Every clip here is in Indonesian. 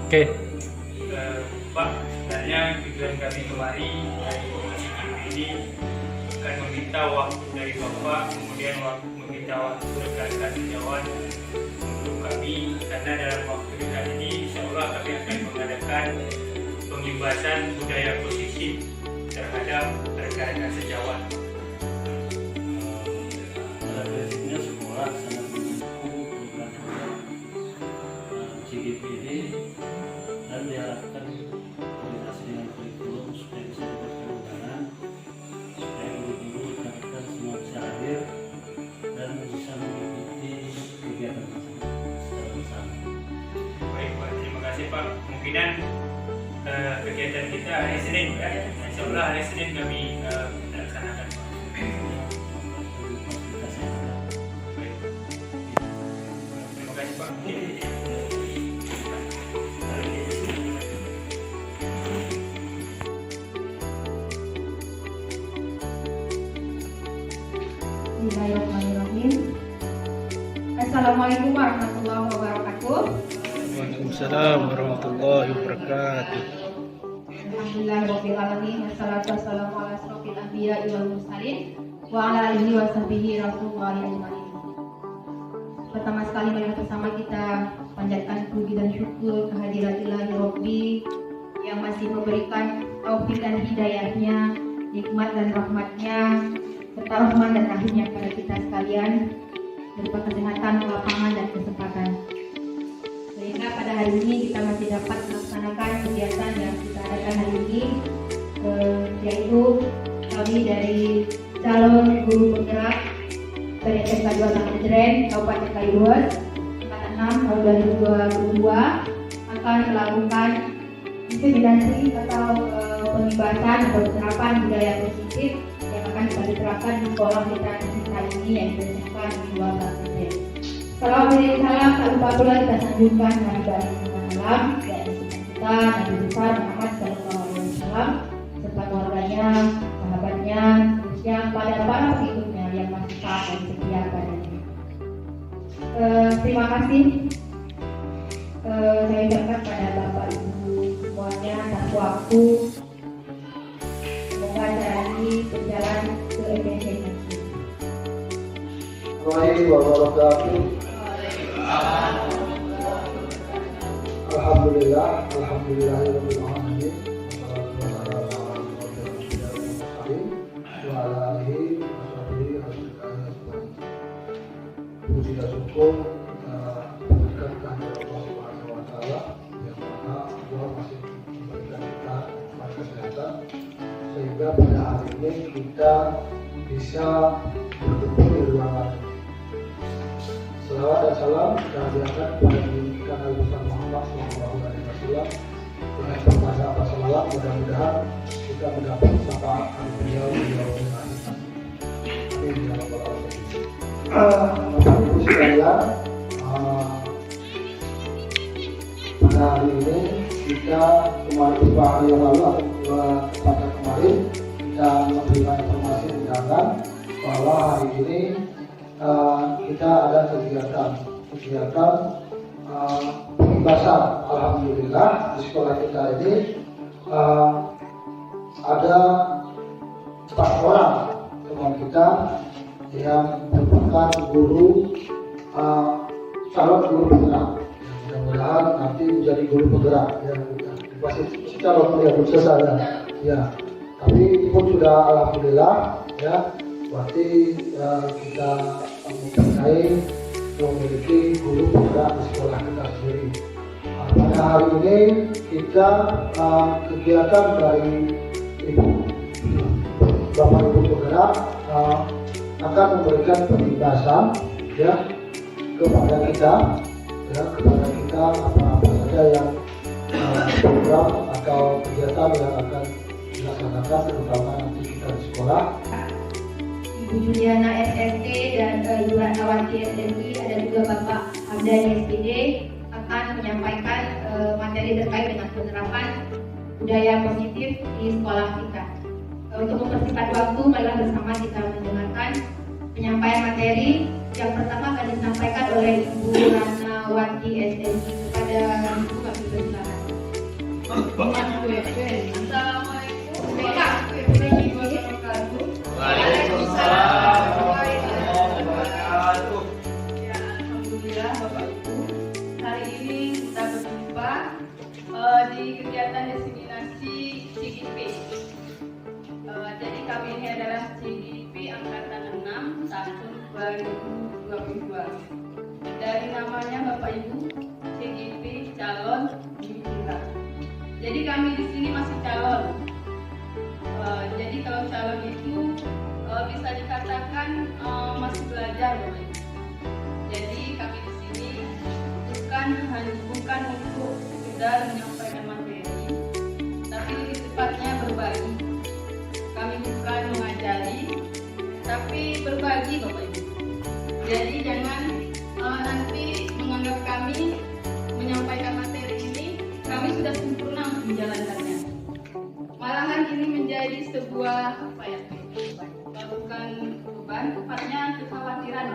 Oke. Pak, sebenarnya tujuan kami kemari dari Komisi ini akan meminta waktu dari Bapak, kemudian meminta waktu rekan-rekan sejawat untuk kami, karena dalam waktu dekat ini insya Allah kami akan mengadakan pengimbasan budaya positif terhadap rekan-rekan sejawat. Pada prinsipnya sekolah sangat mendukung program CGP ini dan diharapkan koordinasi dengan kurikulum supaya bisa diberikan undangan, supaya guru-guru rekan-rekan semua bisa hadir dan bisa mengikuti kegiatan tersebut secara bersama. Baik Pak, terima kasih Pak. Kemungkinan kegiatan kita hari Senin ya, insya Allah hari Senin kami laksanakan. Baik. Terima kasih Pak. Bismillahirrahmanirrahim. Assalamualaikum warahmatullahi wabarakatuh. Waalaikumsalam warahmatullahi wabarakatuh. Alhamdulillahirabbil alamin wassalatu wassalamu ala asrofil anbiya'i wal mursalin wa ala alihi wa sahbihi rasulullah ajmain. Pertama sekali mari bersama kita panjatkan puji dan syukur kehadirat Ilahi Rabbi yang masih memberikan taufik dan hidayahnya, nikmat dan rahmatnya, serta rahman dan rahimnya kepada kita sekalian berupa kesehatan, kelapangan dan kesempatan. Sehingga pada hari ini kita masih dapat melaksanakan kegiatan yang kita adakan hari ini, yaitu kami dari calon guru penggerak dari SMK 2 Tangkejreng, Kabupaten Kaliurang, angkatan 6 tahun 2022 akan melakukan intimidasi atau pengibasan atau penerapan budaya positif yang akan kita diterapkan di sekolah kita ini yang dilaksanakan di 2 Tangkejreng. Salam tak lupa pula kita sanjungkan Nabi Muhammad yaitu kita Nabi besar Muhammad SAW serta keluarganya, sahabatnya, yang pada para pengikutnya yang masih taat dan setia padanya. Terima kasih saya ucapkan pada Bapak Ibu semuanya atas waktu. Semoga acara ini berjalan seefisien. Assalamualaikum warahmatullahi wabarakatuh. Alhamdulillahirabbil alamin. Puji dan syukur kita berikan kepada Allah Subhanahu wa taala yang mana Allah masih memberikan kita kesehatan sehingga pada hari ini kita bisa bertemu di ruangan. Salawat dan salam kita hadirkan kepada junjungan Nabi Muhammad SAW dengan berbaca apa salawat, mudah-mudahan kita mendapat syafaat beliau di yaumil akhir. Amin ya rabbal alamin. Bapak Ibu sekalian, pada hari ini kita kemarin beberapa hari yang lalu pada kemarin kita memberikan informasi undangan bahwa hari ini kita ada kegiatan pengibasan. Alhamdulillah di sekolah kita ini ada 4 orang teman kita yang merupakan guru calon guru penggerak. Mudah-mudahan nanti menjadi guru penggerak yang pasti calon yang selesai ya. Tapi itu pun sudah alhamdulillah ya. Berarti kita mempunyai memiliki guru penggerak di sekolah kita sendiri. Pada hari ini kita kegiatan dari Bapak Ibu penggerak akan memberikan penjelasan ya kepada kita apa saja yang program atau kegiatan yang akan dilaksanakan terutama nanti kita di sekolah. Ibu Juliana SST dan Ibu Ratnawati SMI, ada juga Bapak Hamdan SPD akan menyampaikan materi terkait dengan penerapan budaya positif di sekolah kita. Untuk mempersingkat waktu, marilah bersama kita mendengarkan penyampaian materi. Yang pertama akan disampaikan oleh Ibu Ratnawati SMI. Kepada Ibu kami persilakan. Ya, alhamdulillah Bapak Ibu. Hari ini kita berjumpa di kegiatan diseminasi CGP. Jadi kami ini adalah CGP angkatan 6 tahun 2022. Dari namanya Bapak Ibu, CGP calon pimpinan. Jadi kami di sini masih calon. Jadi kalau calon itu bisa dikatakan masih belajar, Bapak Ibu. Jadi kami di sini bukan untuk sekedar menyampaikan materi, tapi lebih tepatnya berbagi. Kami bukan mengajari, tapi berbagi, Bapak Ibu. Jadi jangan nanti menganggap kami menyampaikan materi ini kami sudah sempurna untuk menjalankannya. Malahan ini menjadi sebuah bukan beban, tepatnya kekhawatiran.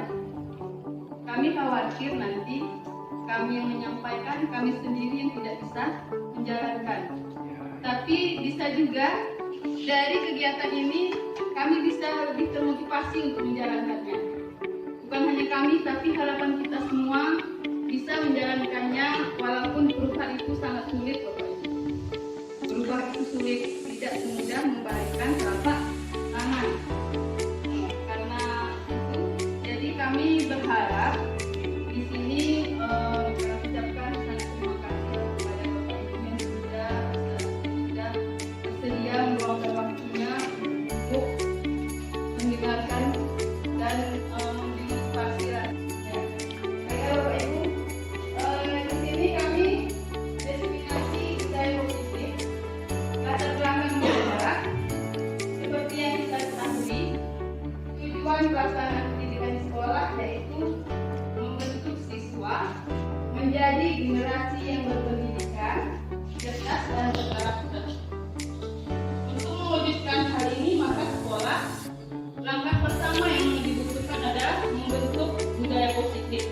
Kami khawatir nanti kami yang menyampaikan, kami sendiri yang tidak bisa menjalankan. Tapi bisa juga dari kegiatan ini kami bisa lebih termotivasi untuk menjalankannya. Bukan hanya kami, tapi harapan kita semua bisa menjalankannya walaupun perubahan itu sangat sulit, Bapak Ibu. Berubah itu sulit, tidak semudah membalikkan telapak tangan. Karena itu, jadi kami berharap di sini mengucapkan sangat terima kasih kepada Bapak Ibu yang sudah bersedia meluangkan waktunya untuk mendengarkan dan memberi fasilitas. Baiklah Bapak Ibu, di sini kami diseminasi budaya positif. Latar belakangnya adalah seperti yang kita ketahui, tujuan pelaksanaan pendidikan di sekolah yaitu membentuk siswa menjadi generasi yang berpendidikan, cerdas dan berkarakter. Untuk mewujudkan hal ini, maka sekolah langkah pertama yang dibutuhkan adalah membentuk budaya positif.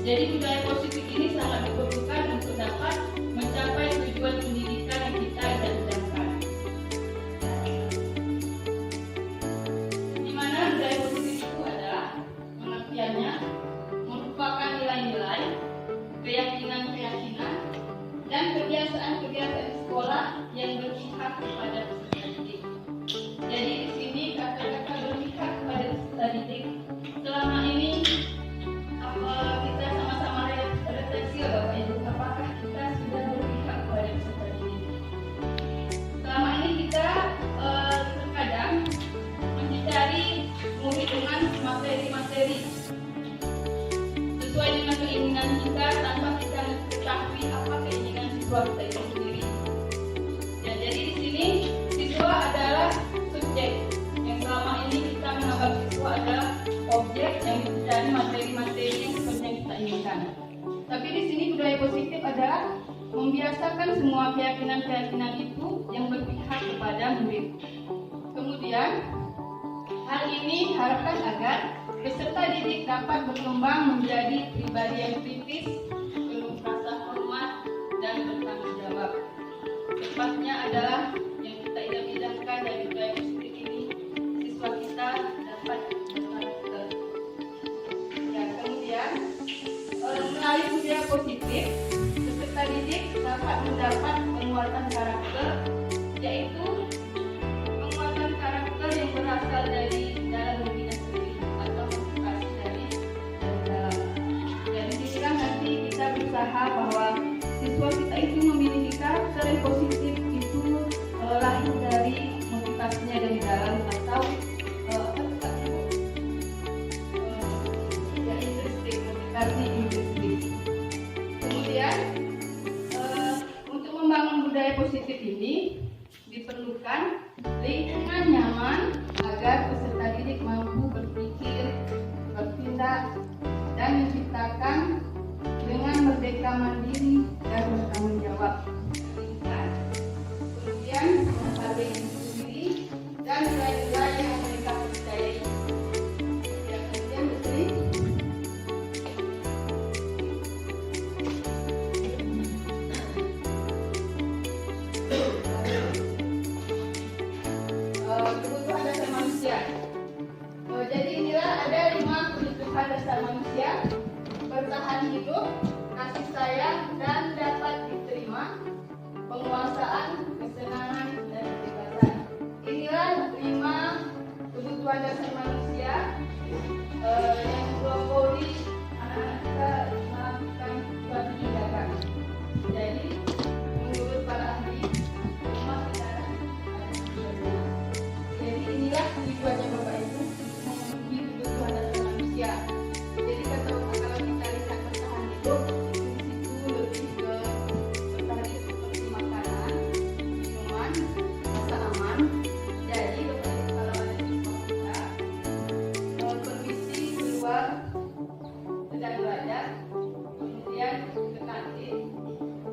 Jadi budaya positif ini sangat diperlukan untuk dapat mencapai tujuan pendidikan yang kita idam-idamkan. Di mana budaya positif itu adalah pengertiannya merupakan nilai-nilai, keyakinan-keyakinan, dan kebiasaan-kebiasaan di sekolah yang berpihak kepada peserta didik. Jadi di sini kata-kata berpihak kepada peserta didik selama ini kita sama-sama refleksi, Bapak Ibu, apakah kita sudah berpihak kepada peserta didik? Selama ini kita terkadang mencari murid dengan materi-materi sesuai dengan keinginan kita tanpa kita mengetahui apa keinginan siswa kita itu sendiri. Ya, jadi di sini siswa adalah subjek yang selama ini kita menganggap siswa adalah objek yang mencari materi-materi yang seperti yang kita inginkan. Tapi di sini budaya positif adalah membiasakan semua keyakinan-keyakinan itu yang berpihak kepada murid. Kemudian hal ini harapkan agar peserta didik dapat berkembang menjadi pribadi yang kritis, penuh rasa hormat dan bertanggung jawab. Tepatnya adalah yang kita idam-idamkan dari budaya positif ini, siswa kita dapat berkarakter. Ya, kemudian melalui budaya positif, peserta didik dapat mendapat penguatan karakter, yaitu penguatan karakter yang berasal dari dalam dirinya sendiri atau motivasi dari dalam. Jadi di sini kan nanti kita berusaha bahwa siswa kita itu memiliki karakter yang positif itu lahir dari motivasinya dari dalam atau motivasi intrinsik. Kemudian untuk membangun budaya positif ini diperlukan lingkungan nyaman agar peserta didik mampu berpikir, bertindak, dan menciptakan dengan merdeka mandiri dan bertanggung jawab. Kemudian menghargai diri sendiri dan nilai-nilai yang mereka percayai. Ya, kemudian betul. manusia, bertahan hidup, kasih sayang, dan dapat diterima, penguasaan, kesenangan, dan kebebasan. Inilah 5 kebutuhan dasar manusia yang globally anak-anak kita melakukan suatu tindakan. Jadi, menurut para ahli, rumah kita ada 12. Jadi inilah tujuannya Bapak Ibu, memenuhi kebutuhan dasar manusia. Jadi kalau kita lihat bertahan hidup, itu lebih ke bertahan hidup seperti makanan, minuman, rasa aman. Jadi Bapak Ibu kalau ada di rumah kita, permisi keluar sedang belajar, kemudian ke kantin,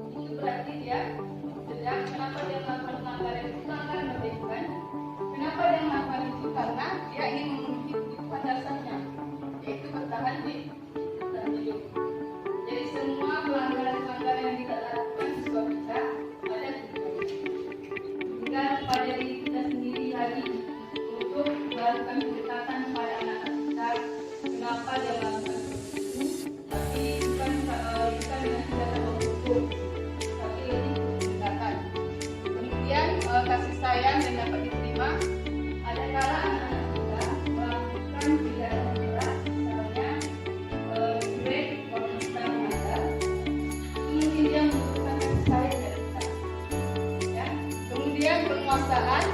itu berarti dia sedang, kenapa dia melakukan pelanggaran itu? Pelanggaran Bapak Ibu kan? Kenapa dia melakukan itu? Karena dia ingin memenuhi kebutuhan dasarnya, yaitu bertahan hidup. Jadi semua pelanggaran-pelanggaran yang kita lakukan siswa kita ada tujuannya. Tinggal pada diri kita sendiri lagi untuk melakukan pendekatan pada anak kita. Kenapa dia melakukan itu? Tapi bukan dengan tindakan hukum, tapi lebih pendekatan. Kemudian kasih sayang dan dapat diterima. Ada kala anak-anak kita melakukan kejahatan berat, misalnya break waktu kita mengajar, mungkin dia membutuhkan kasih sayang dari kita. Ya. Kemudian penguasaan,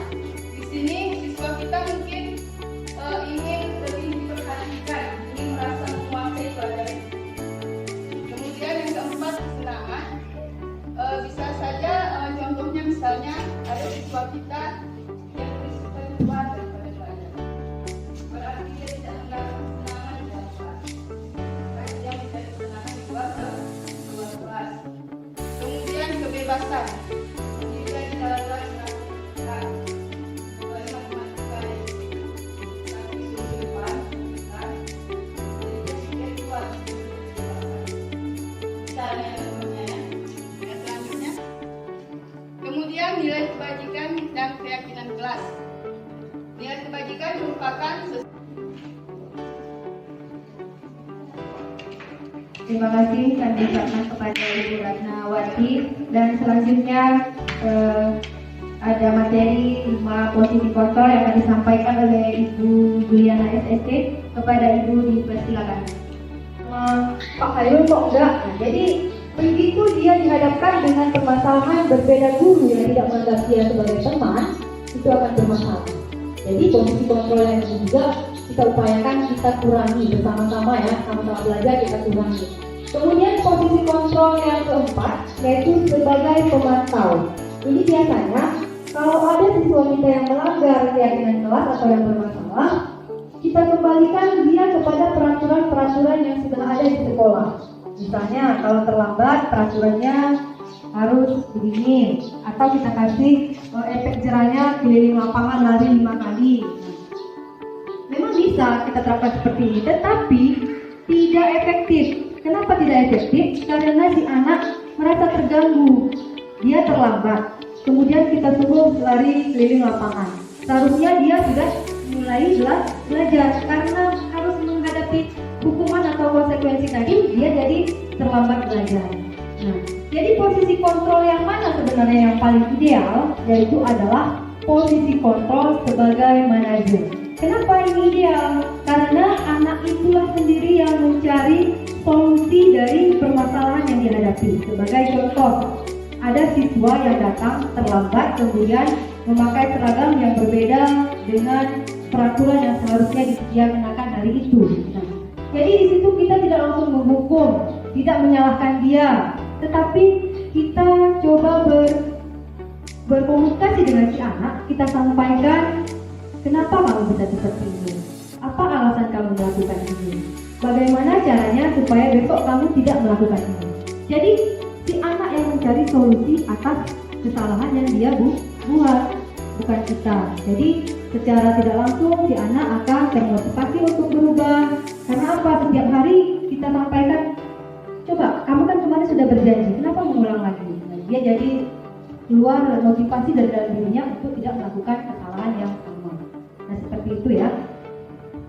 di sini siswa kita mungkin ingin lebih diperhatikan, ingin merasa menguasai pelajaran. Kemudian yang keempat, kesenangan. Bisa saja contohnya misalnya ada siswa kita yang lebih suka di luar daripada belajar. Berarti dia tidak mendapatkan kesenangan di dalam kelas. Maka dia mencari kesenangan di luar kelas. Kemudian kebebasan. Jadi dia di dalam kelas melakukan matematika tapi di depan kan. Jadi dia sudah keluar misalnya contohnya ya. Yang selanjutnya. Kemudian nilai kebajikan dan keyakinan kelas. Nilai kebajikan merupakan Terima kasih kami ucapkan kepada Ibu Ratnawati, dan selanjutnya ada materi 5 posisi kontrol yang akan disampaikan oleh Ibu Juliana SST. Kepada Ibu dipersilakan. Pak Khairul kok enggak? Nah, jadi begitu dia dihadapkan dengan permasalahan berbeda guru yang tidak menganggap dia sebagai teman, itu akan bermasalah. Jadi posisi kontrol yang juga kita upayakan kita kurangi bersama-sama ya, sama-sama belajar kita kurangi. Kemudian posisi kontrol yang keempat yaitu sebagai pemantau. Ini biasanya kalau ada siswa kita yang melanggar keyakinan kelas atau yang bermasalah, kita kembalikan dia kepada peraturan-peraturan yang sudah ada di sekolah. Misalnya kalau terlambat peraturannya harus begini, atau kita kasih efek jerahnya keliling lapangan lari 5 kali. Memang bisa kita terapkan seperti ini, tetapi tidak efektif. Kenapa tidak efektif? Karena si anak merasa terganggu, dia terlambat. Kemudian kita suruh lari keliling lapangan. Seharusnya dia sudah mulai belajar, karena harus menghadapi hukuman atau konsekuensi tadi, dia jadi terlambat belajar. Nah, jadi posisi kontrol yang mana sebenarnya yang paling ideal? Yaitu adalah posisi kontrol sebagai manajer. Kenapa ini ideal? Karena anak itulah sendiri yang mencari solusi dari permasalahan yang dihadapi. Sebagai contoh, ada siswa yang datang terlambat kemudian memakai seragam yang berbeda dengan peraturan yang seharusnya dia kenakan hari itu. Nah, jadi di situ kita tidak langsung menghukum, tidak menyalahkan dia, tetapi kita coba berkomunikasi dengan si anak. Kita sampaikan, kenapa kamu bisa seperti ini? Apa alasan kamu melakukan ini? Bagaimana caranya supaya besok kamu tidak melakukan ini? Jadi si anak yang mencari solusi atas kesalahan yang dia buat, bukan kita. Jadi secara tidak langsung si anak akan termotivasi untuk berubah. Karena apa? Setiap hari kita sampaikan, coba kamu kan kemarin sudah berjanji, kenapa mengulang lagi? Nah, dia jadi keluar motivasi dari dalam dirinya untuk tidak melakukan kesalahan yang sama. Nah, seperti itu ya.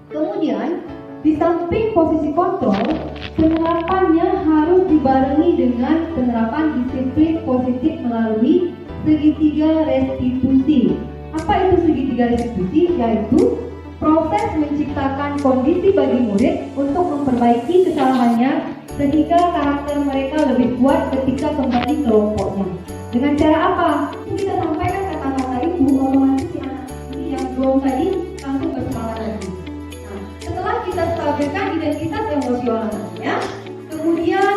Kemudian di samping posisi kontrol, penerapannya harus dibarengi dengan penerapan disiplin positif melalui segitiga restitusi. Apa itu segitiga restitusi? Yaitu proses menciptakan kondisi bagi murid untuk memperbaiki kesalahannya sehingga karakter mereka lebih kuat ketika kembali ke kelompoknya. Dengan cara apa? Kita sampaikan kata-kata itu, otomatis si anak yang belum tadi langsung bersemangat lagi. Nah, setelah kita stabilkan identitas emosionalnya, kemudian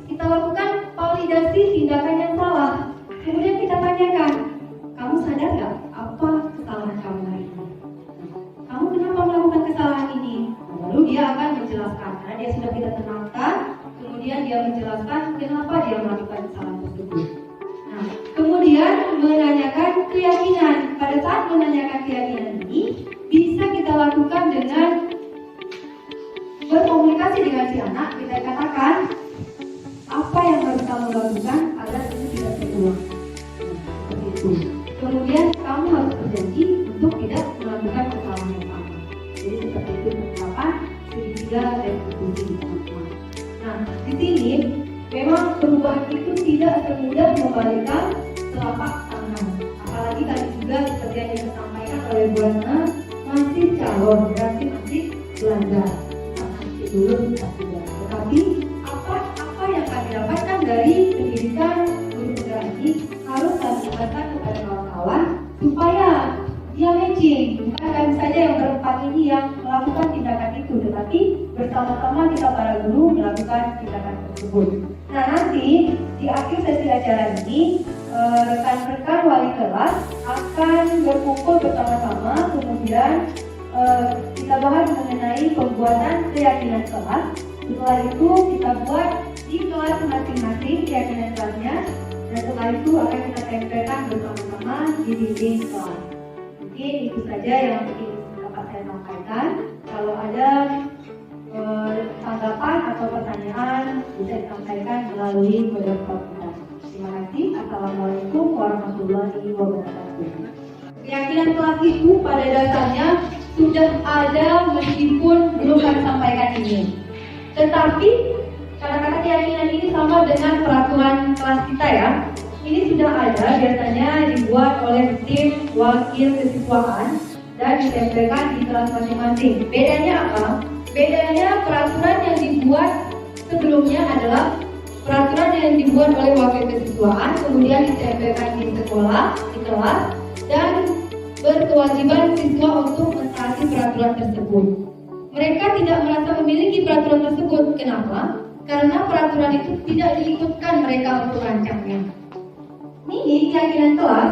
kita lakukan validasi tindakan yang salah. Kemudian kita tanyakan, kamu sadar nggak apa kesalahan kamu hari ini? Kamu kenapa melakukan kesalahan ini? Lalu dia akan menjelaskan, karena dia sudah kita tenangkan. Kemudian dia menjelaskan kenapa dia melakukan kesalahan tersebut. Nah, kemudian menanyakan keyakinan. Pada saat menanyakan keyakinan ini, bisa kita lakukan dengan berkomunikasi dengan si anak. Kita katakan, apa yang harus kamu lakukan agar itu tidak terulang. Seperti itu. Kemudian kamu harus berjanji untuk tidak melakukan kesalahan yang sama. Jadi seperti itu penerapan segitiga restitusi teman-teman. Nah, di sini memang perubahan itu tidak semudah membalikkan telapak tangan. Apalagi tadi juga seperti yang disampaikan oleh Bu Ratna, masih calon, berarti masih belajar. Masih dulu tidak. Tetapi apa yang kami dapatkan dari pendidikan guru penggerak ini harus kami dapatkan kepada kawan-kawan supaya dia matching. Bukan kami saja yang berempat ini yang melakukan tindakan itu, tetapi bersama-sama kita para guru melakukan tindakan tersebut. Nah, nanti di akhir sesi acara ini rekan-rekan wali kelas akan berkumpul bersama-sama, kemudian kita bahas mengenai pembuatan keyakinan kelas. Setelah itu kita buat di kelas masing-masing keyakinan kelasnya, dan setelah itu akan kita tempelkan bersama-sama di dinding kelas. Mungkin itu saja yang dapat saya sampaikan. Kalau ada tanggapan atau pertanyaan bisa disampaikan melalui kode kita. Terima kasih. Assalamualaikum warahmatullahi wabarakatuh. Keyakinan kelas itu pada dasarnya sudah ada meskipun belum kami sampaikan ini. Tetapi kata-kata keyakinan ini sama dengan peraturan kelas kita ya. Ini sudah ada, biasanya dibuat oleh tim wakil kesiswaan dan ditempelkan di kelas masing-masing. Bedanya apa? Bedanya peraturan yang dibuat sebelumnya adalah peraturan yang dibuat oleh wakil kesiswaan, kemudian ditempelkan di sekolah, di kelas, dan berkewajiban siswa untuk mentaati peraturan tersebut. Mereka tidak merasa memiliki peraturan tersebut. Kenapa? Karena peraturan itu tidak diikutkan mereka untuk rancangnya. Ini keyakinan kelas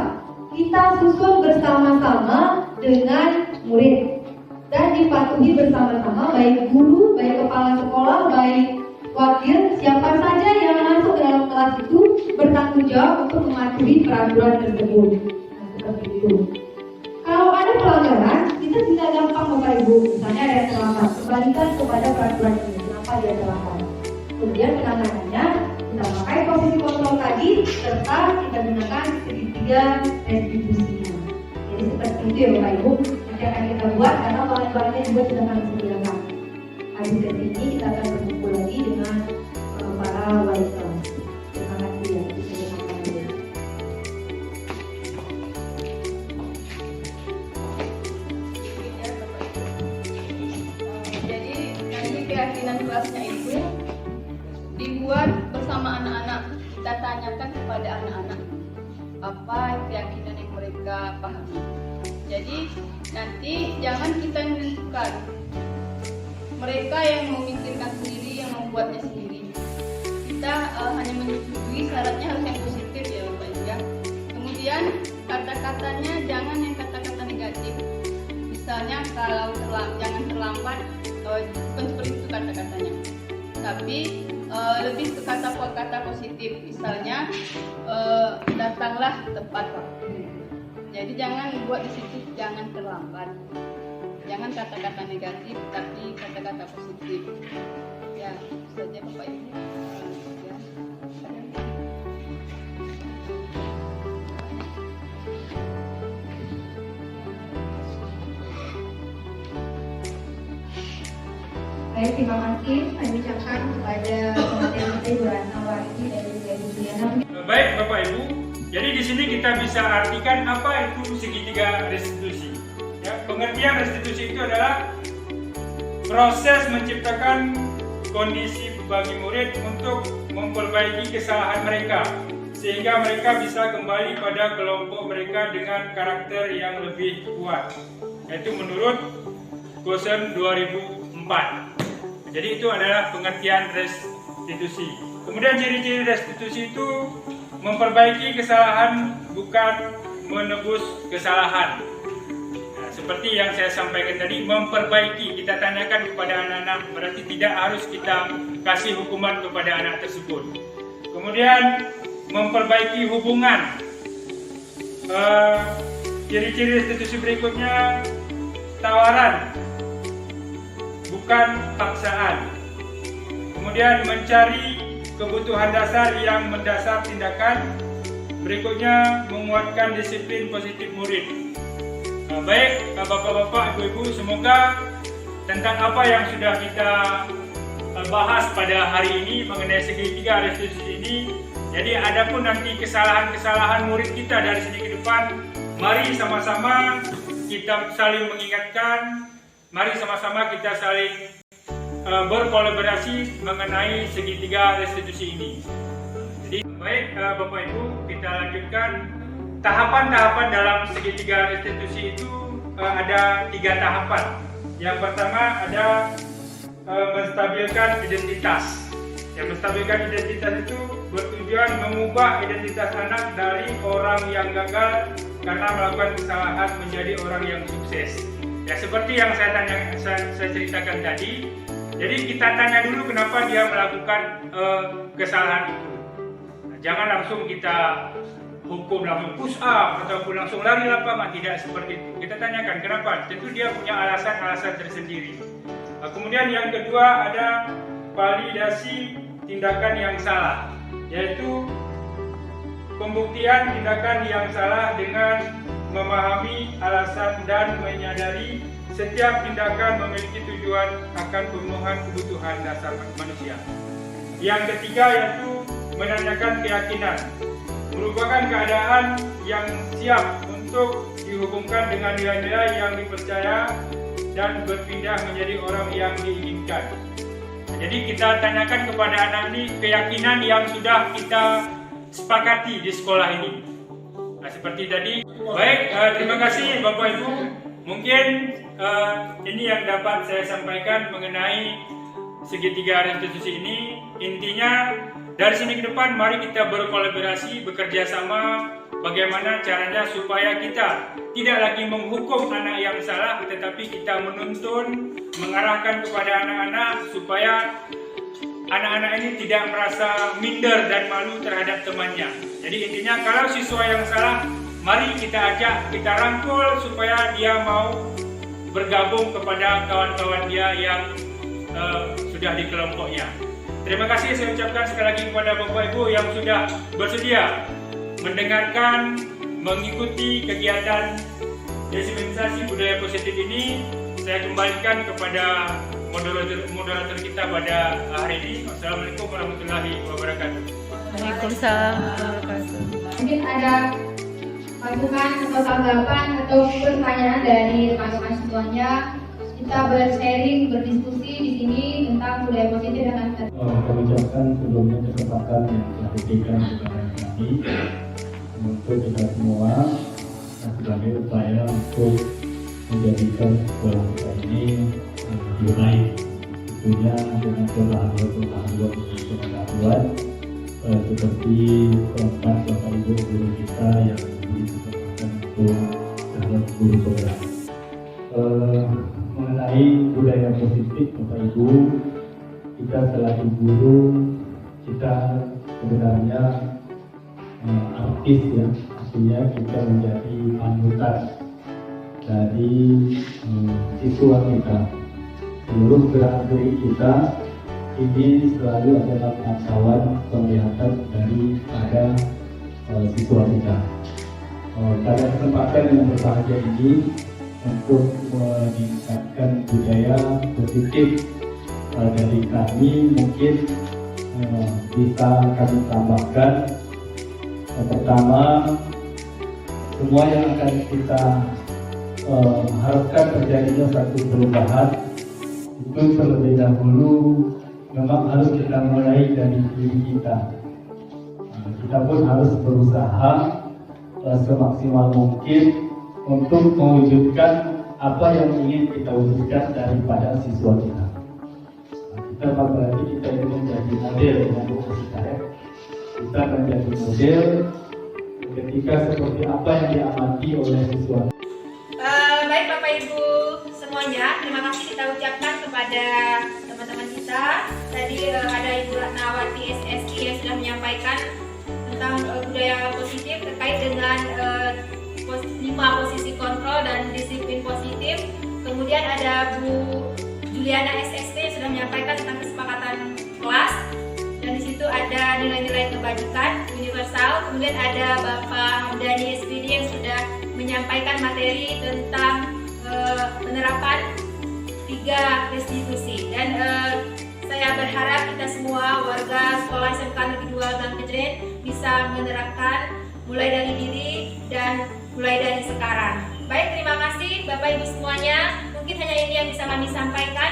kita susun bersama-sama dengan murid dan dipatuhi bersama-sama, baik guru, baik kepala sekolah, baik wakil, siapa saja yang masuk ke dalam kelas itu bertanggung jawab untuk mematuhi peraturan tersebut. Nah, seperti itu. Kalau ada pelanggaran, kita bisa gampang Bapak Ibu, misalnya ada yang terlambat, kembalikan kepada peraturan ini, kenapa dia terlambat. Kemudian penanganannya kita pakai posisi kontrol tadi, serta kita gunakan segitiga restitusinya. Jadi seperti itu ya Bapak Ibu, nanti akan kita buat karena bahan-bahannya juga sudah kami sediakan. Habis dari ini kita akan berkumpul lagi dengan para wali kelas. Terima kasih ya. Jadi nanti keyakinan kelasnya itu dibuat bersama anak-anak. Kita tanyakan kepada anak-anak apa keyakinan yang mereka pahami. Jadi nanti jangan kita yang menentukan, mereka yang memikirkan sendiri, yang membuatnya sendiri. Kita hanya menyetujui syaratnya harus yang positif ya Bapak Ibu ya. Kemudian kata-katanya jangan yang kata-kata negatif. Misalnya kalau jangan terlambat, bukan seperti itu kata-katanya. Tapi lebih ke kata-kata positif. Misalnya datanglah tepat waktu. Jadi jangan buat di situ jangan terlambat. Jangan kata-kata negatif, tapi kata-kata positif. Ya, itu saja Bapak Ibu. Ya. Baik, terima kasih kami ucapkan kepada pemateri kita Ibu Ratna Wardi dari Ibu Juliana. Baik Bapak Ibu, jadi di sini kita bisa artikan apa itu segitiga restitusi. Ya, pengertian restitusi itu adalah proses menciptakan kondisi bagi murid untuk memperbaiki kesalahan mereka sehingga mereka bisa kembali pada kelompok mereka dengan karakter yang lebih kuat, yaitu menurut Gosen 2004. Jadi itu adalah pengertian restitusi. Kemudian ciri-ciri restitusi itu memperbaiki kesalahan, bukan menebus kesalahan. Nah, seperti yang saya sampaikan tadi, memperbaiki. Kita tanyakan kepada anak-anak, berarti tidak harus kita kasih hukuman kepada anak tersebut. Kemudian memperbaiki hubungan. Ciri-ciri restitusi berikutnya, tawaran, bukan paksaan. Kemudian mencari kebutuhan dasar yang mendasar tindakan. Berikutnya menguatkan disiplin positif murid. Baik Bapak-bapak, Ibu-ibu, semoga tentang apa yang sudah kita bahas pada hari ini mengenai segitiga restitusi ini, jadi adapun nanti kesalahan-kesalahan murid kita dari sini ke depan, mari sama-sama kita saling mengingatkan, mari sama-sama kita saling berkolaborasi mengenai segitiga restitusi ini. Jadi baik Bapak Ibu, kita lanjutkan tahapan-tahapan dalam segitiga restitusi itu. Ada 3 tahapan. Yang pertama ada menstabilkan identitas. Yang menstabilkan identitas itu bertujuan mengubah identitas anak dari orang yang gagal karena melakukan kesalahan menjadi orang yang sukses. Ya, seperti yang saya ceritakan tadi. Jadi kita tanya dulu kenapa dia melakukan kesalahan itu. Nah, jangan langsung kita hukum, langsung push up ataupun langsung lari lapangan, tidak seperti itu. Kita tanyakan kenapa. Tentu dia punya alasan-alasan tersendiri. Nah, kemudian yang kedua ada validasi tindakan yang salah, yaitu pembuktian tindakan yang salah dengan memahami alasan dan menyadari setiap tindakan memiliki tujuan akan pemenuhan kebutuhan dasar manusia. Yang ketiga yaitu menanyakan keyakinan, merupakan keadaan yang siap untuk dihubungkan dengan nilai-nilai yang dipercaya dan berpindah menjadi orang yang diinginkan. Jadi kita tanyakan kepada anak ini keyakinan yang sudah kita sepakati di sekolah ini. Nah, seperti tadi. Baik, terima kasih Bapak Ibu. Mungkin ini yang dapat saya sampaikan mengenai segitiga restitusi ini. Intinya dari sini ke depan mari kita berkolaborasi, bekerja sama bagaimana caranya supaya kita tidak lagi menghukum anak yang salah, tetapi kita menuntun, mengarahkan kepada anak-anak supaya anak-anak ini tidak merasa minder dan malu terhadap temannya. Jadi intinya kalau siswa yang salah, mari kita ajak, kita rangkul supaya dia mau bergabung kepada kawan-kawan dia yang sudah di kelompoknya. Terima kasih saya ucapkan sekali lagi kepada Bapak Ibu yang sudah bersedia mendengarkan, mengikuti kegiatan diseminasi budaya positif ini. Saya kembalikan kepada moderator kita pada hari ini. Wassalamualaikum warahmatullahi wabarakatuh. Waalaikumsalam warahmatullahi wabarakatuh. Mungkin ada masukan atau tanggapan atau pertanyaan dari rekan-rekan semuanya. Kita bersharing, berdiskusi di sini tentang budaya positif dan Kami ucapkan sebelumnya kesempatan yang telah diberikan kepada kami untuk kita semua sebagai upaya untuk menjadikan sekolah kita ini lebih baik, tentunya dengan pengetahuan seperti keempat Bapak Ibu guru kita yang diberi kesempatan untuk dapat guru penggerak. Mengenai budaya positif Bapak Ibu, kita selaku guru, kita sebenarnya artis ya, artinya kita menjadi panutan dari siswa kita. Seluruh gerak-gerik kita ini selalu adalah pantauan penglihatan daripada siswa kita. Pada kesempatan yang berbahagia ini untuk meningkatkan budaya positif dari kami mungkin bisa kami tambahkan. Yang pertama, semua yang akan kita harapkan terjadinya satu perubahan itu terlebih dahulu memang harus kita mulai dari diri kita. Kita pun harus berusaha semaksimal mungkin untuk mewujudkan apa yang ingin kita wujudkan daripada siswa kita. Kita apalagi kita ingin menjadi model yang kita menjadi model ketika seperti apa yang diamati oleh siswa. Baik Bapak Ibu semuanya, terima kasih kita ucapkan kepada teman-teman kita. Tadi ada Ibu Ratnawati SSI yang sudah menyampaikan tentang budaya positif terkait dengan 5 posisi kontrol dan disiplin positif. Kemudian ada Bu Juliana SST yang sudah menyampaikan tentang kesepakatan kelas. Dan di situ ada nilai-nilai kebajikan universal. Kemudian ada Bapak Hamdani SPD yang sudah menyampaikan materi tentang penerapan 3 restitusi. Dan saya berharap kita semua warga sekolah SMK Negeri 2 Gang Kejret bisa menerapkan mulai dari diri dan mulai dari sekarang. Baik, terima kasih Bapak Ibu semuanya. Mungkin hanya ini yang bisa kami sampaikan.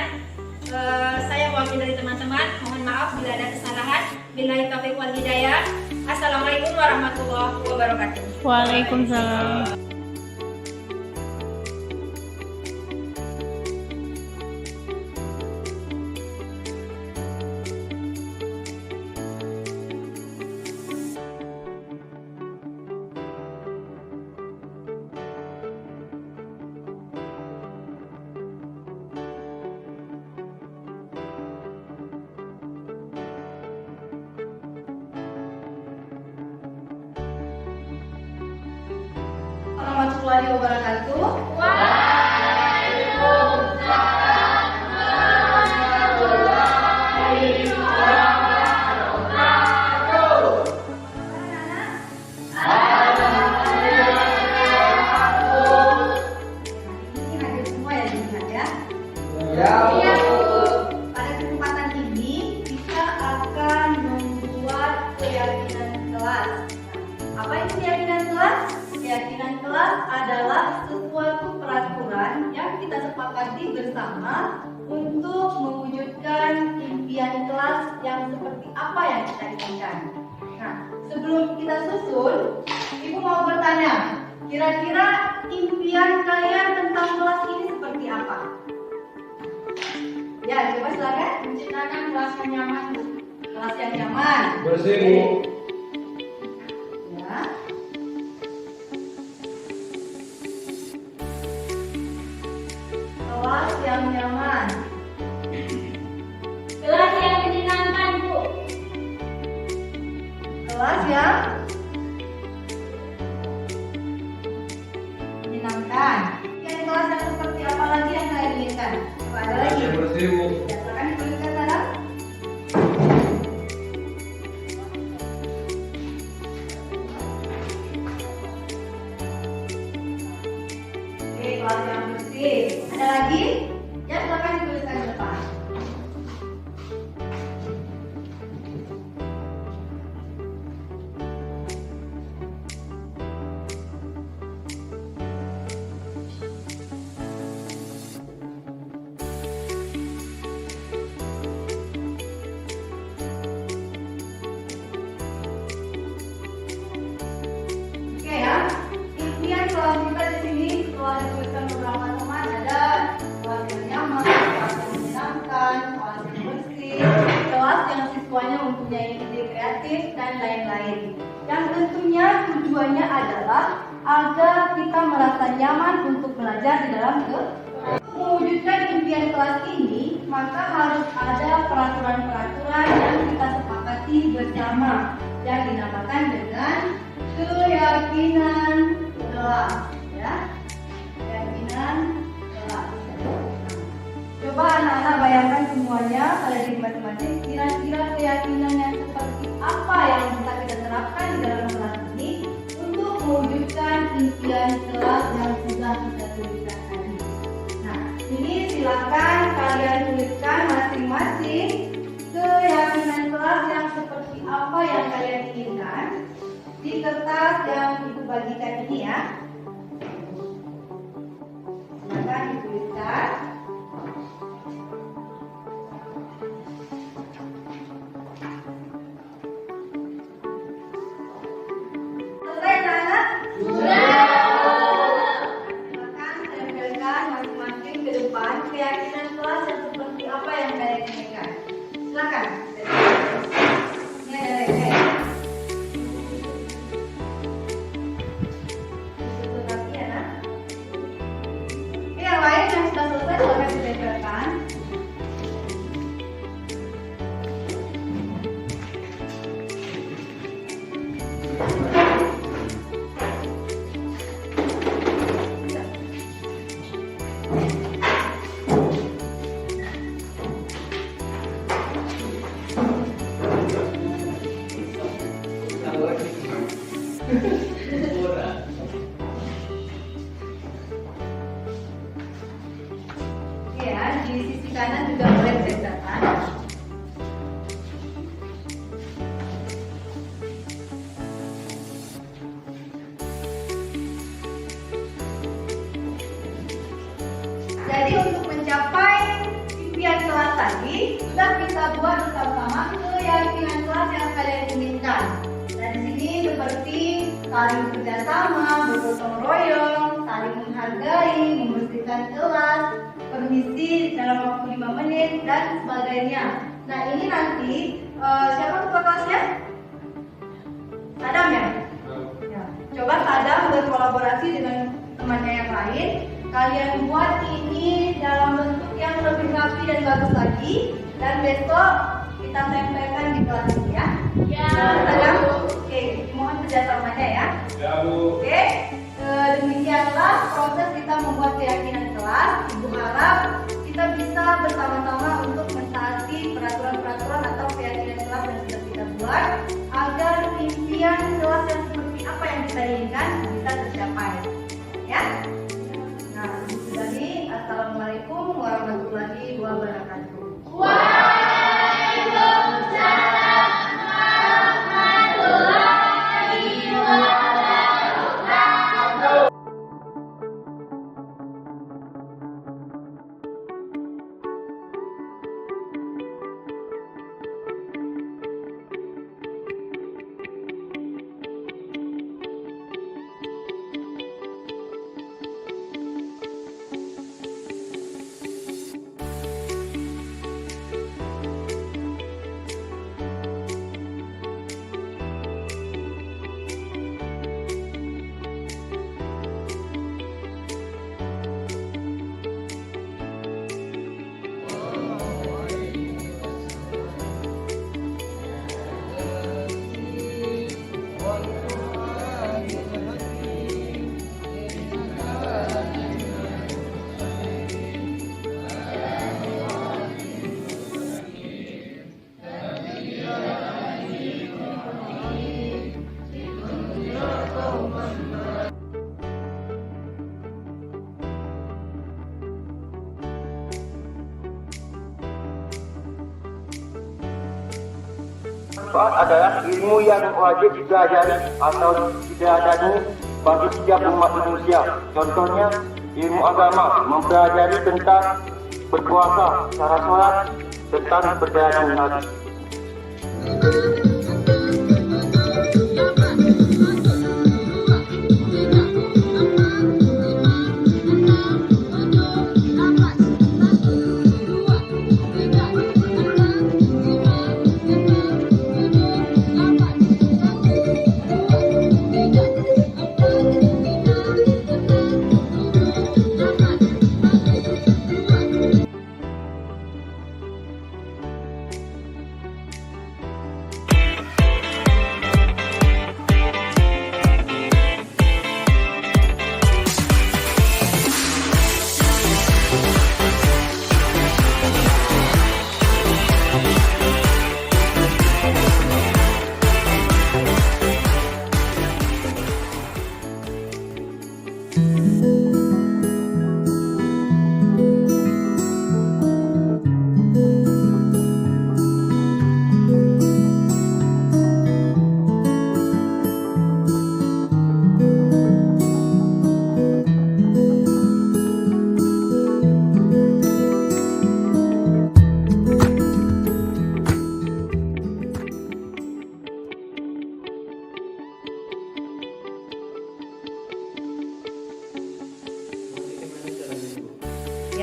Saya mewakili dari teman-teman. Mohon maaf bila ada kesalahan. Billahi taufiq wal hidayah. Assalamualaikum warahmatullahi wabarakatuh. Waalaikumsalam. Warahmatullahi wabarakatuh. Pada kesempatan ini kita akan membuat keyakinan kelas. Apa itu keyakinan kelas? Keyakinan kelas adalah sesuatu peraturan yang kita sepakati bersama untuk mewujudkan impian kelas yang seperti apa yang kita inginkan. Nah, sebelum kita susun, Ibu mau bertanya, kira-kira impian kalian tentang kelas ini seperti apa? Ya, coba silakan menciptakan kelas yang nyaman. Kelas yang nyaman. Bersih, Bu. Ya. Kelas yang nyaman. Kelas yang menyenangkan, Bu. Kelas yang menyenangkan. Yang kelas yang seperti apa lagi yang kalian inginkan? Coba ada lagi. Bersih, Bu. Ya, silakan dituliskan sekarang. Oke, kelas yang bersih. Ada lagi? Ya, silakan dituliskan di depan. Oke ya, impian kelas kita di sini setelah disebutkan beberapa teman ada kelas yang nyaman, kelas yang menyenangkan, kelas yang bersih, kelas yang siswanya mempunyai ide kreatif dan lain-lain. Yang tentunya tujuannya adalah agar kita merasa nyaman untuk belajar di dalam kelas. Untuk mewujudkan impian kelas ini, maka harus ada peraturan-peraturan yang kita sepakati bersama yang dinamakan dengan keyakinan kelas, ya. Keyakinan kelas. Coba anak-anak bayangkan semuanya pada diri masing-masing, kira-kira keyakinan yang seperti apa yang bisa kita terapkan di dalam kelas ini untuk mewujudkan impian kelas yang sudah kita tuliskan tadi. Nah, ini silakan kalian tuliskan masing-masing kertas yang Ibu bagikan ini ya. Silakan dituliskan. Selesai anak? Silakan tempelkan masing-masing ke depan keyakinan kelas yang seperti apa yang kalian inginkan. Silakan. Ini ada lagi. Yang lain yang sudah selesai silakan ditempelkan. Ya, di sisi kanan juga boleh ditempelkan. Jadi untuk mencapai impian kelas tadi, sudah kita buat bersama-sama keyakinan kelas yang kalian inginkan. Dan di sini seperti saling kerjasama, bergotong royong, saling menghargai, membersihkan kelas, permisi dalam waktu 5 menit dan sebagainya. Nah ini nanti siapa ketua kelasnya? Sadam ya? Ya. Coba Sadam berkolaborasi dengan temannya yang lain. Kalian buat ini dalam bentuk yang lebih rapi dan bagus lagi. Dan besok kita tempelkan di kelas ini ya. Ya. Sadam? Oke, mohon kerjasamanya ya. Ya Bu. Oke. Demikianlah proses kita membuat keyakinan kelas. Ibu harap kita bisa bersama-sama untuk mentaati peraturan-peraturan atau keyakinan kelas yang sudah kita buat agar impian kelas yang seperti apa yang kita inginkan bisa tercapai. Ya. Nah, jadi assalamualaikum warahmatullahi wabarakatuh. Waalaikumsalam warahmatullahi wabarakatuh. Manfaat adalah ilmu yang wajib dipelajari atau dipelajari bagi setiap umat manusia. Contohnya, ilmu agama mempelajari tentang berpuasa, cara sholat, tentang perjalanan haji.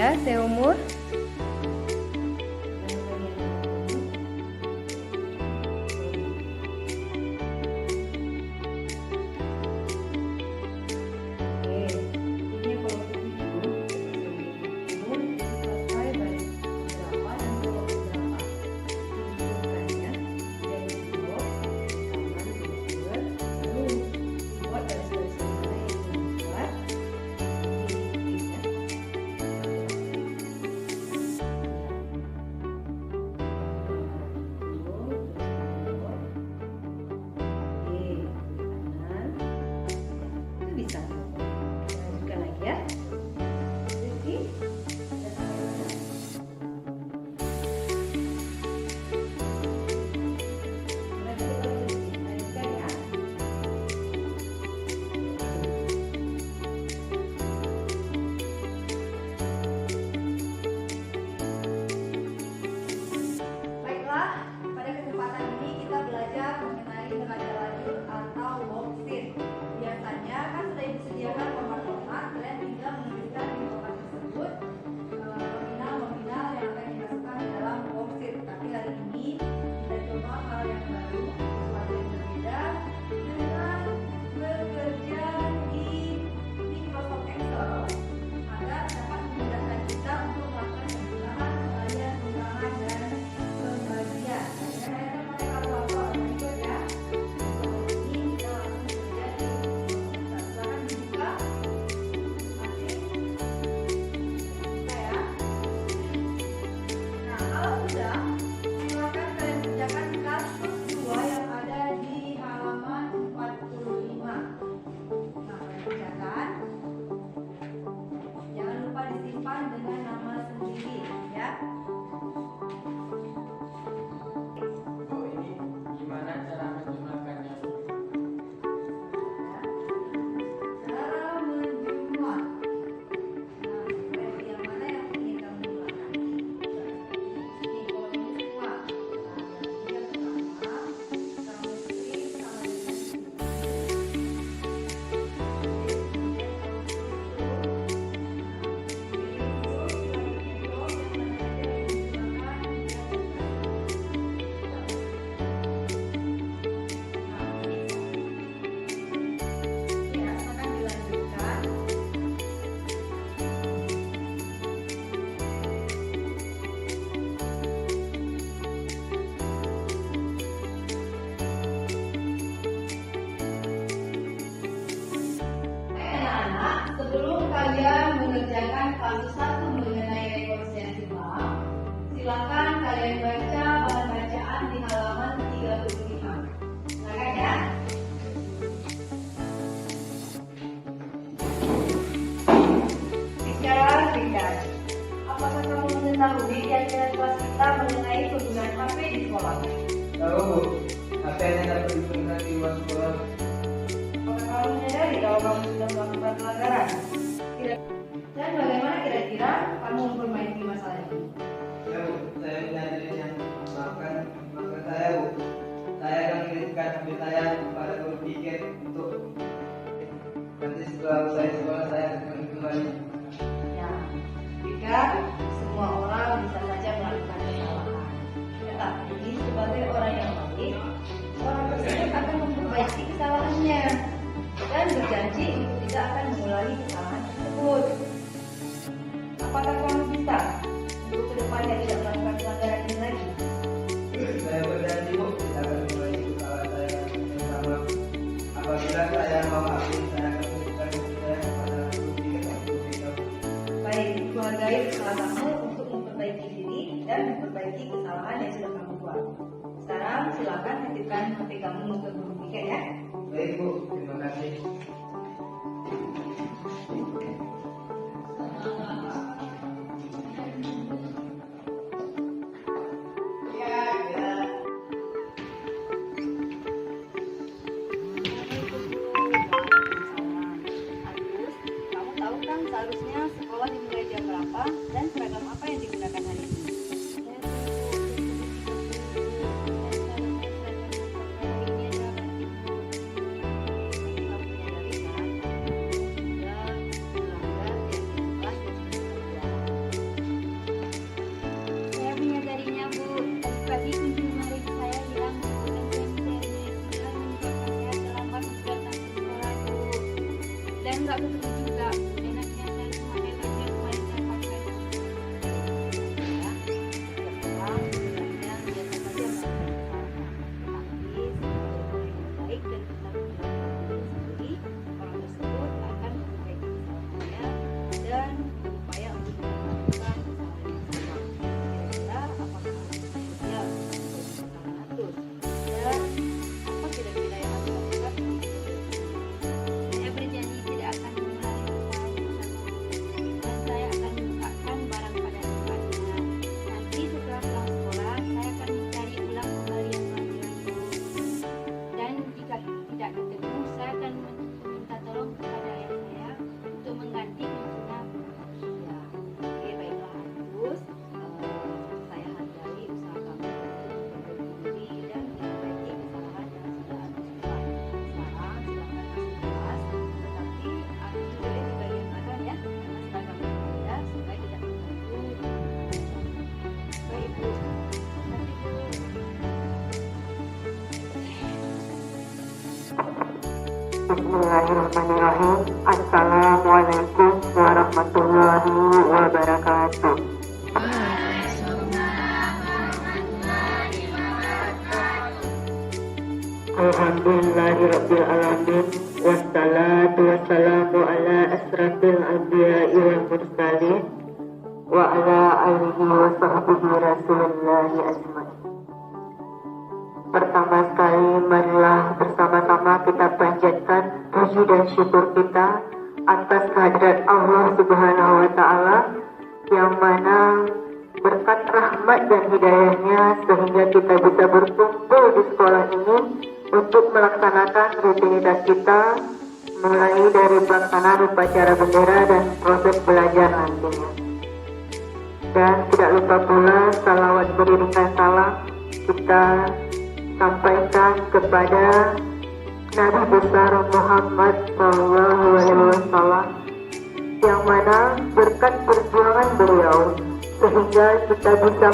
ya, seumur. mengerjakan fase 1 mengenai rekonsiliasi ulang, silakan kalian baca bahan bacaan di halaman 35. Silakan ya. Secara singkat, apakah kamu mengetahui keyakinan kelas kita mengenai penggunaan HP di sekolah? Tahu, Bu. HP hanya dapat digunakan di luar sekolah. Apakah kamu menyadari kalau kamu sudah melakukan pelanggaran? Dan bagaimana kira-kira kamu memperbaiki masalah ini? Ya, Bu. Saya menyadarinya. Maafkan saya, Bu. Saya akan kirimkan HP saya kepada guru pikir untuk nanti setelah usai sekolah saya akan kembali. Ya, jika semua orang bisa saja melakukan kesalahan, tetapi sebagai orang yang baik, orang tersebut akan memperbaiki kesalahannya dan berjanji untuk tidak akan mengulangi kesalahan tersebut. Apakah kamu bisa untuk kedepannya tidak melakukan pelanggaran ini lagi? Saya berjanji, Bu, tidak akan mengulangi kesalahan saya yang sama. Apabila saya mau maafin, saya akan memberikan bukti saya kepada guru pikir dan guru pikir. Baik, itu hargai kesalahanmu untuk memperbaiki diri dan memperbaiki kesalahan yang sudah kamu buat. Sekarang silakan titipkan HP kamu ke guru pikir ya. Baik, Bu, terima kasih. Kamu tahu kan seharusnya sekolah dimulai jam berapa dan seragam apa yang digunakan hari ini? saya nggak ketemu juga. Enak yang saya pakai baju yang kemarin saya pakai. Ya, pulang sebenarnya biasa saja baik dan kita sendiri orang tersebut akan memperbaiki kesalahannya dan berupaya untuk melakukan kesalahan yang sama. Kira-kira apakah dia kesalahan atus dan apa kira-kira yang harus dilakukan? Saya berjanji tidak akan mengulangi kesalahan dan saya akan membukakan barang pada tempatnya. Nanti setelah pulang sekolah, saya akan mencari ulang kembali yang pelajarannya. Dan jika tidak ketemu, saya akan minta tolong kepada ayah saya untuk mengganti pintunya. Ya, oke, baiklah Agus. Saya hargai usaha kamu untuk memperbaiki diri dan memperbaiki kesalahan yang sudah Agus buat. Sekarang silakan masuk kelas, tetapi Agus boleh di bagian belakang ya, karena seragam berbeda supaya tidak mengganggu. Baik Bu, nanti Bu. Bismillahirrahmanirrahim. Assalamualaikum warahmatullahi wabarakatuh. Alhamdulillahirrabbilalamin. Wassalatu wassalamu ala asrafil anbiya'i wal mursalin wa ala alihi wa sahbihi rasulillahi ajmain. Pertama sekali, marilah bersama-sama kita panjatkan puji dan syukur kita atas kehadirat Allah Subhanahu wa Ta'ala, yang mana berkat rahmat dan hidayahnya sehingga kita bisa berkumpul di sekolah ini untuk melaksanakan rutinitas kita, mulai dari pelaksanaan upacara bendera dan proses belajar nantinya. Dan tidak lupa pula salawat beriringan salam kita sampaikan kepada Nabi besar Muhammad SAW, yang mana berkat perjuangan beliau sehingga kita bisa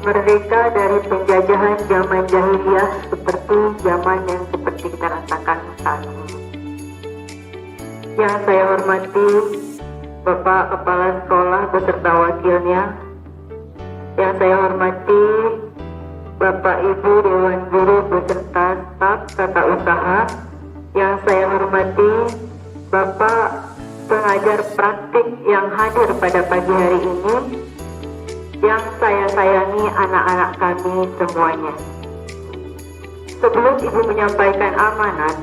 merdeka dari penjajahan zaman jahiliyah seperti zaman yang seperti kita rasakan saat ini. Yang saya hormati Bapak Kepala Sekolah beserta wakilnya, yang saya hormati Bapak Ibu Dewan Guru beserta staf tata usaha, yang saya hormati Bapak pengajar praktik yang hadir pada pagi hari ini, yang saya sayangi anak-anak kami semuanya. Sebelum Ibu menyampaikan amanat,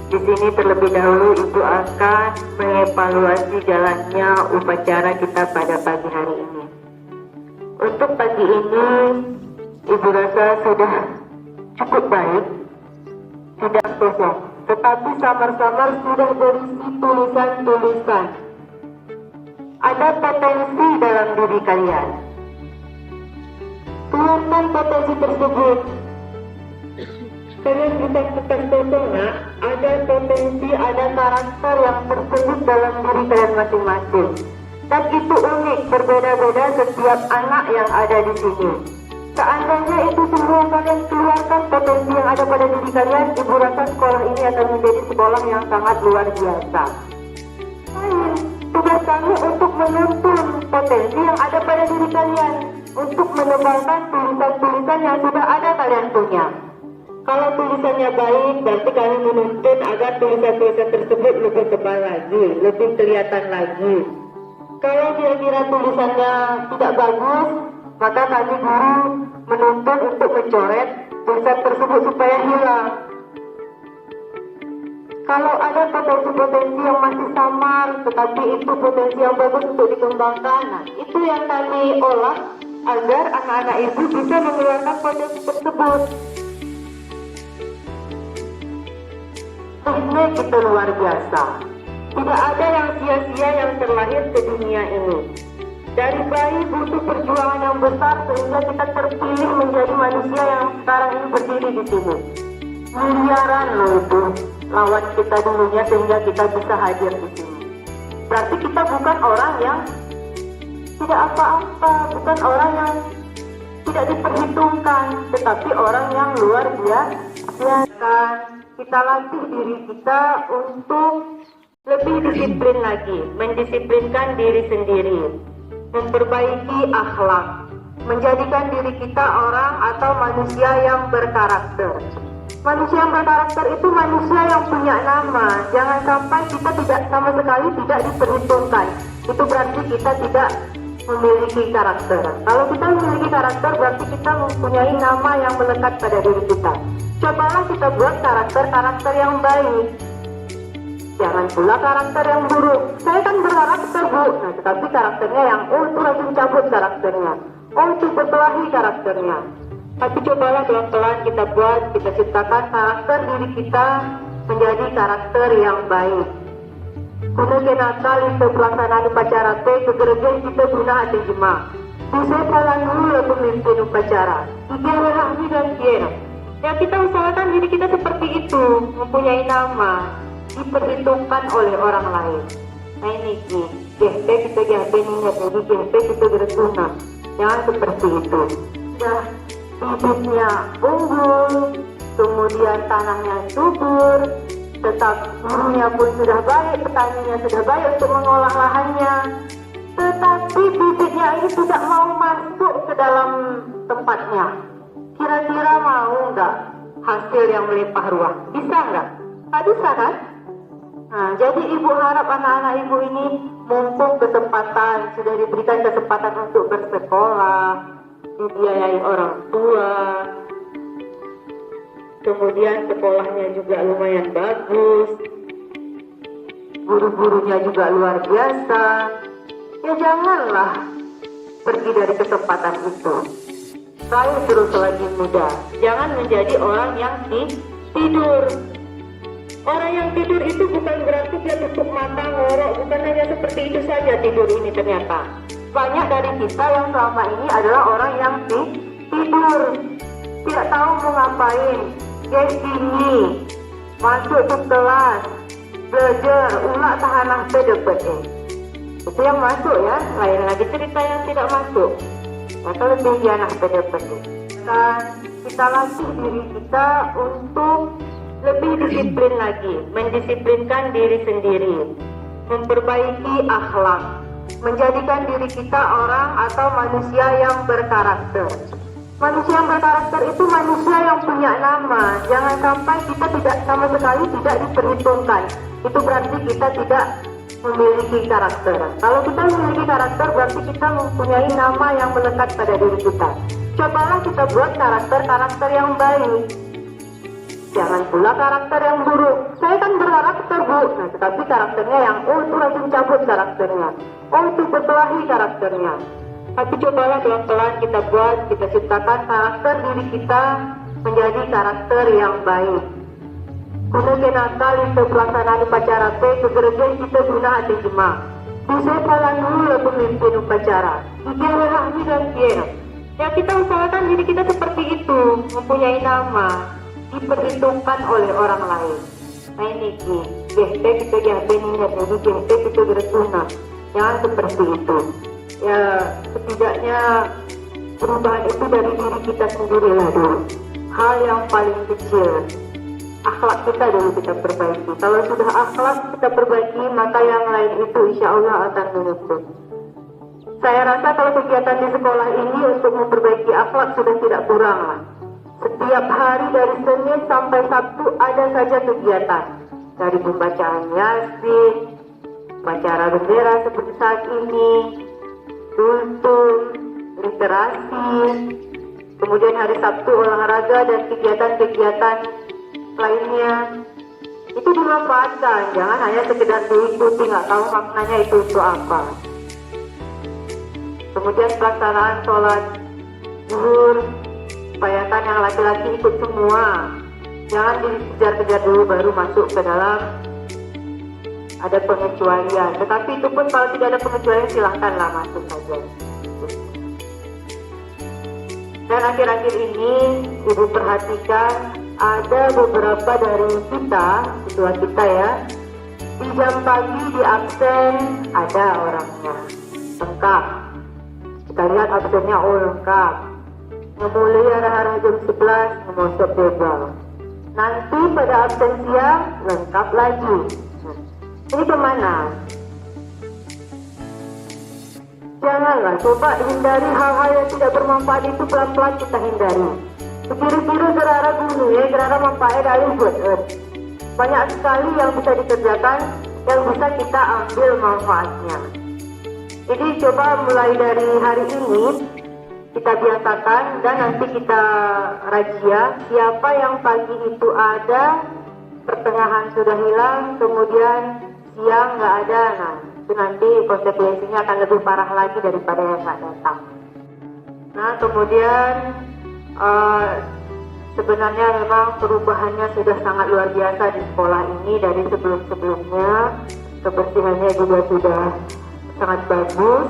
di sini terlebih dahulu Ibu akan mengevaluasi jalannya upacara kita pada pagi hari ini. Untuk pagi ini, Ibu rasa sudah cukup baik, tidak kosong, tetapi samar-samar sudah berisi tulisan-tulisan. Ada potensi dalam diri kalian. Keluarkan potensi tersebut. Kalian bisa terpesona, ada potensi, ada karakter yang terselip dalam diri kalian masing-masing. Dan itu unik, berbeda-beda setiap anak yang ada di sini. Seandainya itu semua kalian keluarkan potensi yang ada pada diri kalian, Ibu rasa sekolah ini akan menjadi sekolah yang sangat luar biasa. Tugas kami untuk menuntun potensi yang ada pada diri kalian, untuk menebalkan tulisan-tulisan yang sudah ada kalian punya. Kalau tulisannya baik, berarti kami menuntun agar tulisan-tulisan tersebut lebih tebal lagi, lebih kelihatan lagi. Kalau kira-kira tulisannya tidak bagus, maka kami guru menuntun untuk mencoret tulisan tersebut supaya hilang. Kalau ada potensi-potensi yang masih samar, tetapi itu potensi yang bagus untuk dikembangkan, nah, itu yang kami olah agar anak-anak ibu bisa mengeluarkan potensi tersebut. Teknik itu luar biasa. Tidak ada yang sia-sia yang terlahir ke dunia ini. Dari bayi butuh perjuangan yang besar sehingga kita terpilih menjadi manusia yang sekarang ini berdiri di sini. Miliaran loh itu lawan kita dulunya sehingga kita bisa hadir di sini. Berarti kita bukan orang yang tidak apa-apa, bukan orang yang tidak diperhitungkan, tetapi orang yang luar biasa. kita latih diri kita untuk lebih disiplin lagi, mendisiplinkan diri sendiri, memperbaiki akhlak, menjadikan diri kita orang atau manusia yang berkarakter. Manusia yang berkarakter itu manusia yang punya nama. Jangan sampai kita tidak sama sekali tidak diperhitungkan. Itu berarti kita tidak memiliki karakter. Kalau kita memiliki karakter berarti kita mempunyai nama yang melekat pada diri kita. Cobalah kita buat karakter yang baik. Jangan pula karakter yang buruk. Saya kan berkarakter Bu, nah, tetapi karakternya yang itu rajin cabut karakternya. Itu berkelahi karakternya. Tapi cobalah pelan-pelan kita buat, kita ciptakan karakter diri kita menjadi karakter yang baik. Kemudian nakal itu pelaksanaan upacara ke gereja kita guna hati jemaah. Saya jalan dulu pemimpin upacara. Tiga rahmi dan kiera. Ya kita usahakan diri kita seperti itu, mempunyai nama, diperhitungkan oleh orang lain. Nah ini GHP kita GHP niat, jadi GHP kita bersuna. Jangan seperti itu. Nah, bibitnya unggul, kemudian tanahnya subur, tetap gurunya pun sudah baik, petaninya sudah baik untuk mengolah lahannya, tetapi bibitnya ini tidak mau masuk ke dalam tempatnya. Kira-kira mau nggak hasil yang melimpah ruah? Bisa nggak? Nggak bisa kan? Nah, jadi ibu harap anak-anak ibu ini mumpung kesempatan, sudah diberikan kesempatan untuk bersekolah, dibiayai orang tua, kemudian sekolahnya juga lumayan bagus, guru-gurunya juga luar biasa. Ya janganlah pergi dari kesempatan itu. Saya terus lagi muda. Jangan menjadi orang yang tidur. Orang yang tidur itu bukan berarti dia tutup mata ngorok, bukan hanya seperti itu saja tidur ini ternyata. Banyak dari kita yang selama ini adalah orang yang tidur, tidak tahu mau ngapain. Kayak gini, masuk ke kelas, belajar, ulah tahanah PDPT. Itu yang masuk ya, lain lagi cerita yang tidak masuk. Atau lebih anak PDPT. Dan kita latih diri kita untuk lebih disiplin lagi, mendisiplinkan diri sendiri, memperbaiki akhlak, menjadikan diri kita orang atau manusia yang berkarakter. Manusia yang berkarakter itu manusia yang punya nama. Jangan sampai kita tidak sama sekali tidak diperhitungkan. Itu berarti kita tidak memiliki karakter. Kalau kita memiliki karakter berarti kita mempunyai nama yang melekat pada diri kita. Cobalah kita buat karakter yang baik. Jangan pula karakter yang buruk. Saya kan berkarakter Bu, nah, tetapi karakternya yang itu rajin cabut karakternya. Itu berkelahi karakternya. Tapi cobalah pelan-pelan kita buat, kita ciptakan karakter diri kita menjadi karakter yang baik. Kemudian nakal itu pelaksanaan upacara ke gereja kita guna hati jemaah. Saya jalan dulu pemimpin upacara. Tiga rahmi dan kiera. Ya kita usahakan diri kita seperti itu, mempunyai nama, diperhitungkan oleh orang lain. Nah ini GHP kita GHP niat, jadi GHP kita bersuna. Jangan seperti itu. Ya setidaknya perubahan itu dari diri kita sendiri lah dulu. Hal yang paling kecil, akhlak kita dulu kita perbaiki. Kalau sudah akhlak kita perbaiki, maka yang lain itu insya Allah akan menyusul. Saya rasa kalau kegiatan di sekolah ini untuk memperbaiki akhlak sudah tidak kurang lah. Setiap hari dari Senin sampai Sabtu ada saja kegiatan. Dari pembacaan Yasin, upacara bendera seperti saat ini, tuntun, literasi, kemudian hari Sabtu olahraga dan kegiatan-kegiatan lainnya. Itu dimanfaatkan, jangan hanya sekedar diikuti, nggak tahu maknanya itu untuk apa. Kemudian pelaksanaan sholat zuhur, upayakan yang laki-laki ikut semua. Jangan dikejar-kejar dulu baru masuk ke dalam, ada pengecualian. Tetapi itu pun kalau tidak ada pengecualian silahkanlah masuk saja. Dan akhir-akhir ini Ibu perhatikan ada beberapa dari kita, ketua kita ya, di jam pagi di absen ada orangnya lengkap. Kita lihat absennya lengkap. Mulai arah-arah jam 11 memasuk bebal. Nanti pada absensia lengkap lagi. Ini kemana? Janganlah, coba hindari hal-hal yang tidak bermanfaat itu, pelan-pelan kita hindari. Kira-kira gerara gunu ya, gerara manfaat ayo buat banyak sekali yang bisa dikerjakan, yang bisa kita ambil manfaatnya. Jadi coba mulai dari hari ini kita biasakan dan nanti kita razia siapa yang pagi itu ada, pertengahan sudah hilang, kemudian siang nggak ada. Nah, itu nanti konsekuensinya akan lebih parah lagi daripada yang nggak datang. Nah, kemudian sebenarnya memang perubahannya sudah sangat luar biasa di sekolah ini dari sebelum-sebelumnya. Kebersihannya juga sudah sangat bagus,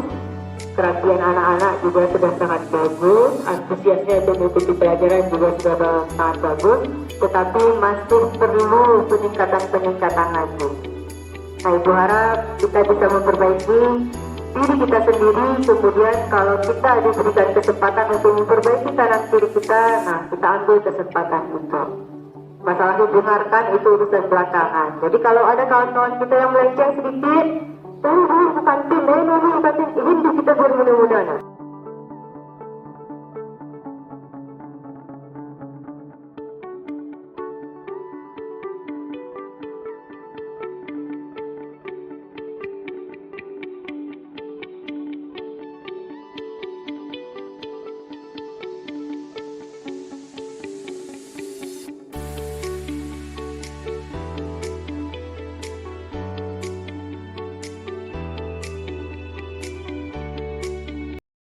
perhatian anak-anak juga sudah sangat bagus, antusiasnya untuk mengikuti pelajaran juga sudah sangat bagus, tetapi masih perlu peningkatan lagi. Nah, Ibu harap kita bisa memperbaiki diri kita sendiri, kemudian kalau kita diberikan kesempatan untuk memperbaiki kanan kiri kita, nah kita ambil kesempatan itu. Masalah didengarkan itu urusan belakangan. Jadi kalau ada kawan-kawan kita yang melenceng sedikit, bukan tim, ini kita mudah-mudahan.